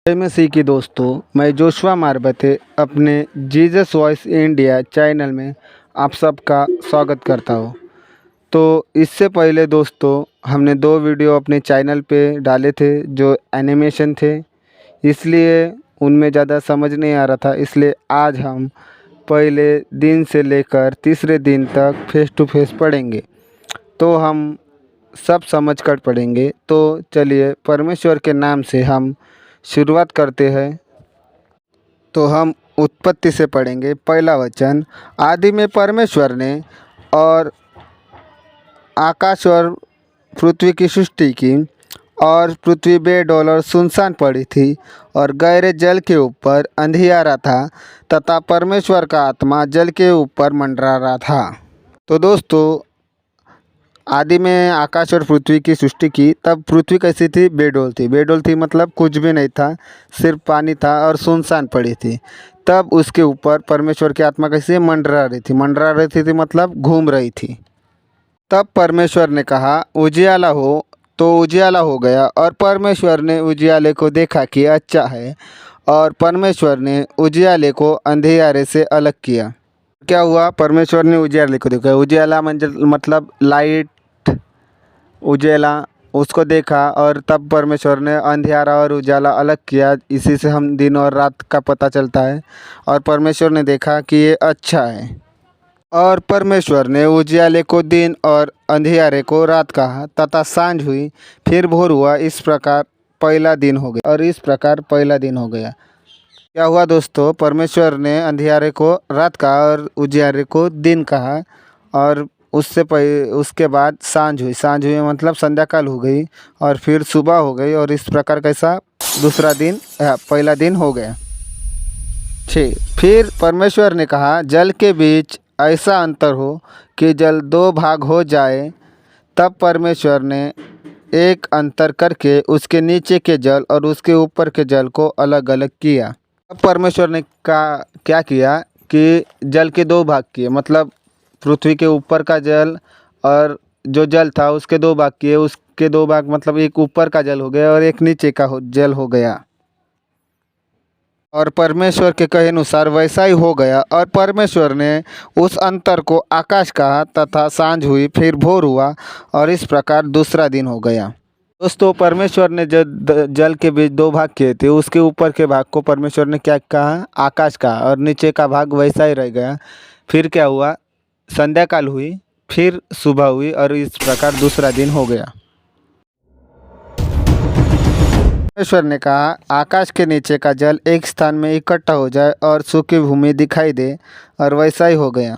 जय मसीह की दोस्तों, मैं जोशुआ मारबते अपने जीसस वॉइस इंडिया चैनल में आप सबका स्वागत करता हूँ। तो इससे पहले दोस्तों हमने 2 वीडियो अपने चैनल पे डाले थे जो एनिमेशन थे, इसलिए उनमें ज़्यादा समझ नहीं आ रहा था। इसलिए आज हम पहले दिन से लेकर तीसरे दिन तक फेस टू फेस पढ़ेंगे, तो हम सब समझ कर पढ़ेंगे। तो चलिए परमेश्वर के नाम से हम शुरुआत करते हैं। तो हम उत्पत्ति से पढ़ेंगे। पहला वचन, आदि में परमेश्वर ने और आकाश और पृथ्वी की सृष्टि की, और पृथ्वी बेडौल और सुनसान पड़ी थी, और गहरे जल के ऊपर अंधियारा था, तथा परमेश्वर का आत्मा जल के ऊपर मंडरा रहा था। तो दोस्तों आदि में आकाश और पृथ्वी की सृष्टि की, तब पृथ्वी कैसी थी? बेडौल थी। बेडौल थी मतलब कुछ भी नहीं था, सिर्फ पानी था और सुनसान पड़ी थी। तब उसके ऊपर परमेश्वर की आत्मा कैसी मंडरा रही थी? मंडरा रही थी मतलब घूम रही थी। तब परमेश्वर ने कहा उजियाला हो, तो उजियाला हो गया। और परमेश्वर ने उजियाले को देखा कि अच्छा है, और परमेश्वर ने उजियाले को अंधियारे से अलग किया। क्या हुआ? परमेश्वर ने उजियाले को देखा। उजियाला मतलब लाइट, उजाला उसको देखा, और तब परमेश्वर ने अंधियारा और उजाला अलग किया। इसी से हम दिन और रात का पता चलता है। और परमेश्वर ने देखा कि ये अच्छा है। और परमेश्वर ने उजियाले को दिन और अंधियारे को रात कहा, तथा सांझ हुई, फिर भोर हुआ। इस प्रकार पहला दिन हो गया। और इस प्रकार पहला दिन हो गया। क्या हुआ दोस्तों? परमेश्वर ने अंधियारे को रात कहा और उजियारे को दिन कहा, और उसके बाद सांझ हुई। सांझ हुई मतलब संध्याकाल हो गई, और फिर सुबह हो गई। और इस प्रकार कैसा दूसरा दिन पहला दिन हो गया। 6, फिर परमेश्वर ने कहा जल के बीच ऐसा अंतर हो कि जल 2 भाग हो जाए। तब परमेश्वर ने एक अंतर करके उसके नीचे के जल और उसके ऊपर के जल को अलग अलग किया। अब परमेश्वर ने क्या किया कि जल के 2 भाग किए, मतलब पृथ्वी के ऊपर का जल और जो जल था उसके 2 भाग किए। उसके 2 भाग मतलब एक ऊपर का जल हो गया और एक नीचे का जल हो गया। और परमेश्वर के कहे अनुसार वैसा ही हो गया। और परमेश्वर ने उस अंतर को आकाश कहा, तथा सांझ हुई, फिर भोर हुआ। और इस प्रकार दूसरा दिन हो गया। दोस्तों परमेश्वर ने जो जल के बीच 2 भाग किए थे, उसके ऊपर के भाग को परमेश्वर ने क्या कहा? आकाश कहा। और नीचे का भाग वैसा ही रह गया। फिर क्या हुआ? संध्याकाल हुई, फिर सुबह हुई, और इस प्रकार दूसरा दिन हो गया। परमेश्वर ने कहा आकाश के नीचे का जल एक स्थान में इकट्ठा हो जाए और सूखी भूमि दिखाई दे, और वैसा ही हो गया।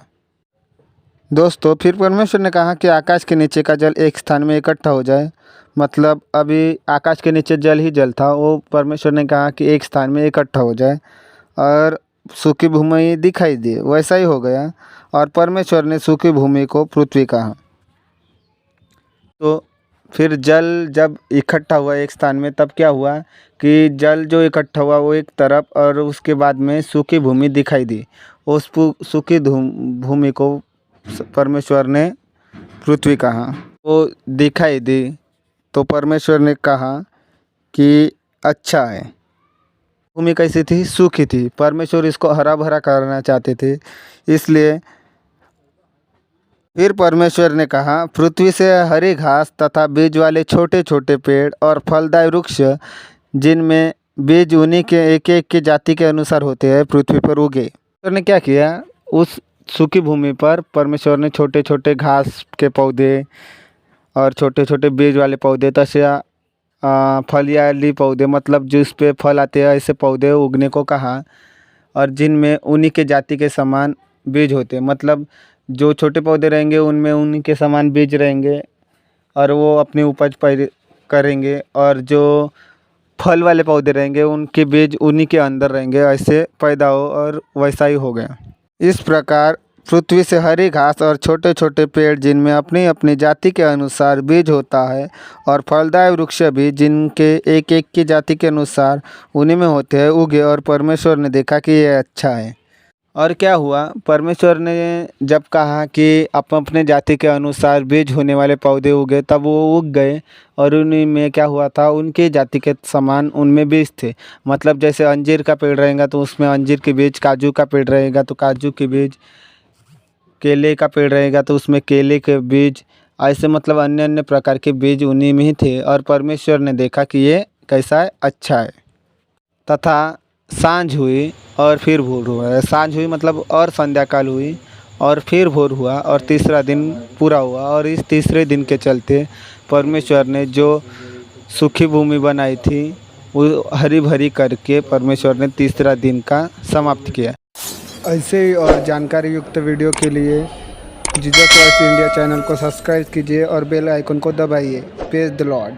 दोस्तों फिर परमेश्वर ने कहा कि आकाश के नीचे का जल एक स्थान में इकट्ठा हो जाए, मतलब अभी आकाश के नीचे जल ही जल था, वो परमेश्वर ने कहा कि एक स्थान में इकट्ठा हो जाए और सूखी भूमि दिखाई दे, वैसा ही हो गया। और परमेश्वर ने सूखी भूमि को पृथ्वी कहा। तो फिर जल जब इकट्ठा हुआ एक स्थान में, तब क्या हुआ कि जल जो इकट्ठा हुआ वो एक तरफ, और उसके बाद में सूखी भूमि दिखाई दी। उस सूखी भूमि को परमेश्वर ने पृथ्वी कहा, वो दिखाई दी। तो परमेश्वर ने कहा कि अच्छा है। भूमि कैसी थी? सूखी थी। परमेश्वर इसको हरा भरा करना चाहते थे, इसलिए फिर परमेश्वर ने कहा पृथ्वी से हरी घास तथा बीज वाले छोटे छोटे पेड़ और फलदायी वृक्ष, जिनमें बीज उन्हीं के एक एक की जाति के अनुसार होते हैं, पृथ्वी पर उगे। परमेश्वर ने क्या किया? उस सूखी भूमि पर परमेश्वर ने छोटे छोटे घास के पौधे और छोटे छोटे बीज वाले पौधे, तथा फलियाली पौधे, मतलब जिस पे फल आते हैं, ऐसे पौधे उगने को कहा। और जिनमें उन्हीं के जाति के समान बीज होते हैं, मतलब जो छोटे पौधे रहेंगे उनमें उन्हीं के समान बीज रहेंगे, और वो अपनी उपज पैदा करेंगे। और जो फल वाले पौधे रहेंगे उनके बीज उन्हीं के अंदर रहेंगे, ऐसे पैदा हो। और वैसा ही हो गया। इस प्रकार पृथ्वी से हरी घास और छोटे छोटे पेड़, जिनमें अपनी अपनी जाति के अनुसार बीज होता है, और फलदायी वृक्ष भी, जिनके एक एक की जाति के अनुसार उन्हीं में होते हैं, उगे। और परमेश्वर ने देखा कि यह अच्छा है। और क्या हुआ, परमेश्वर ने जब कहा कि आप अपने जाति के अनुसार बीज होने वाले पौधे उगे, तब वो उग गए। और उन्हीं में क्या हुआ था, उनके जाति के समान उनमें बीज थे। मतलब जैसे अंजीर का पेड़ रहेगा तो उसमें अंजीर के बीज, काजू का पेड़ रहेगा तो काजू के बीज, केले का पेड़ रहेगा तो उसमें केले के बीज, ऐसे मतलब अन्य अन्य प्रकार के बीज उन्हीं में ही थे। और परमेश्वर ने देखा कि ये कैसा है, अच्छा है। तथा सांझ हुई और फिर भोर हुआ, सांझ हुई मतलब और संध्या काल हुई और फिर भोर हुआ और तीसरा दिन पूरा हुआ। और इस तीसरे दिन के चलते परमेश्वर ने जो सूखी भूमि बनाई थी वो हरी भरी करके परमेश्वर ने तीसरा दिन का समाप्त किया। ऐसे ही और जानकारी युक्त वीडियो के लिए जीसस वॉइस इंडिया चैनल को सब्सक्राइब कीजिए और बेल आइकन को दबाइए। Praise the Lord.